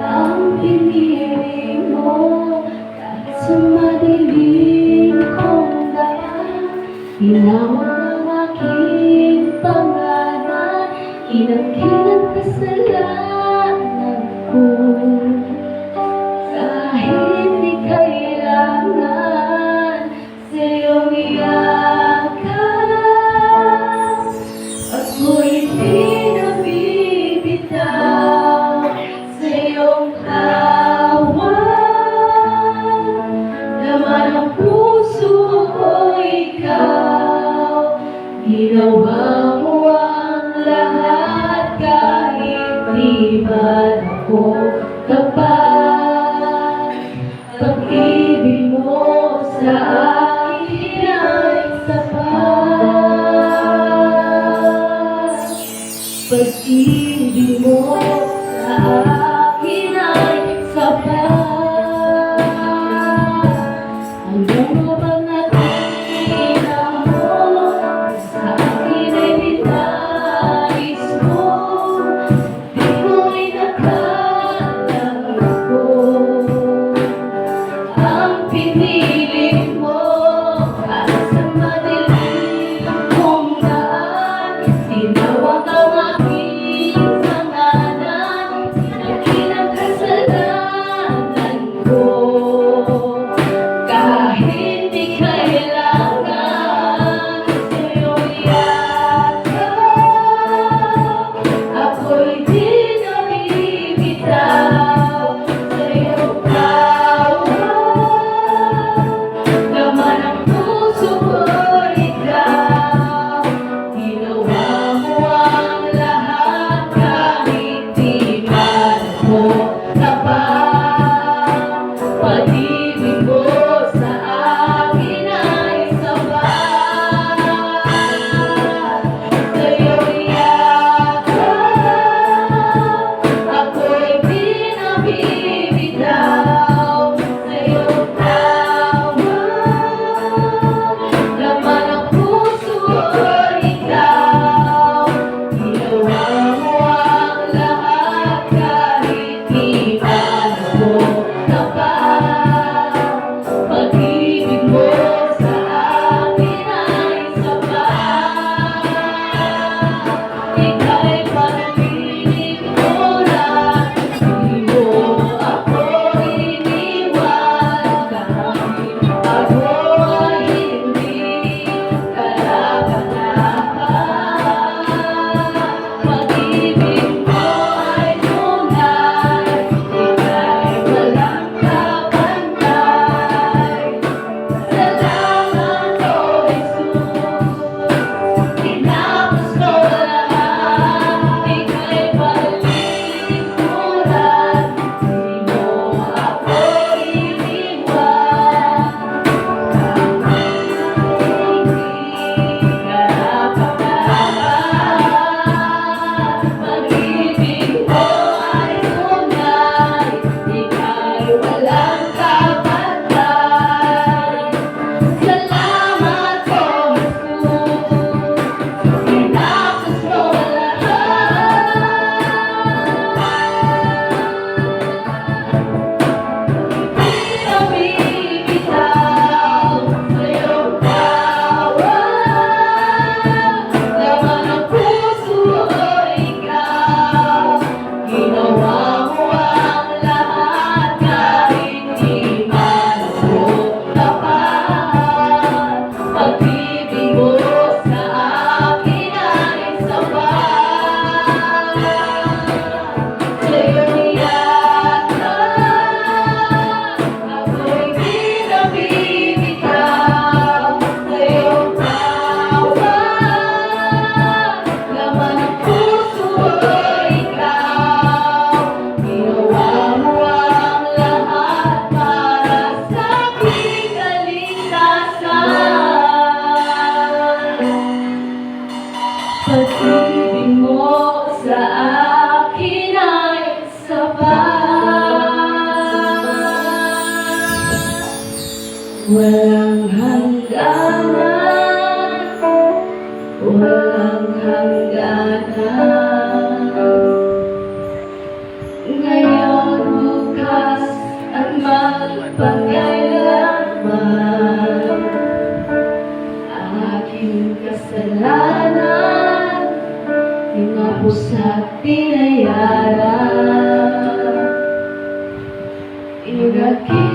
Ang pinili mo kahit sa madilim kong daan, tinawag ang aking pangalan, inangkin ang kasalanan ko. Kahit di kailangan sa'yong iyakan, ako'y di nabibitaw sa iyong hawak. Laman ang puso ko ikaw, ginawa mo ang lahat kahit di man ako tapat. Pag-ibig mo sa akin ay sapat. Pag-ibig mo sa akin ay sapat. Hanggang mabang nakikita mo sa akin ay binais mo, di mo'y nakalaman ko. Ang pinili mo kahit sa madilim kong daan, tinawag ang aking pangalan, inangkin ang kasalanan ko. Kahit di kailangan sa'yong iyakan, ako'y di nabibitaw sa iyong hawak. Laman ang puso ko ikaw, ginawa mo ang lahat kahit di man ako tapat. Pag-ibig mo sa akin ay sapat. Sa'yong iyakan, ako'y di nabibitaw sa iyong tawag. Laman ang puso ko ikaw, ginawa mo ang lahat kahit di man ako tapat. Pag-ibig mo sa akin ay sapat. Ika'y panalig ko lang, di mo ako iniwan. Kahit ako ay hindi karapat-dapat, pag-ibig mo ay tunay, ika'y walang kapantay. Salamat, O Jesus, tinapos mo lahat, ika'y palilingkuran, di mo ako iniwan. Pag-ibig mo ay tunay, ika'y walang kapantay. Salamat, O Jesus, tinapos mo lahat. Di nabibitaw sa iyong tawag. Laman ang puso ko ikaw, ginawa mo ang lahat kahit di man ako tapat. Pag-ibig mo sa akin ay sapat. Sa'yong iyakan, ako'y di nabibitaw sa iyong tawag. Laman ang puso ko ikaw, ginawa mo ang lahat para sa aking kaligtasan. Pag-ibig mo sa akin ay sapat. Walang hangganan, walang hangganan. Tapos at tinayara Inakit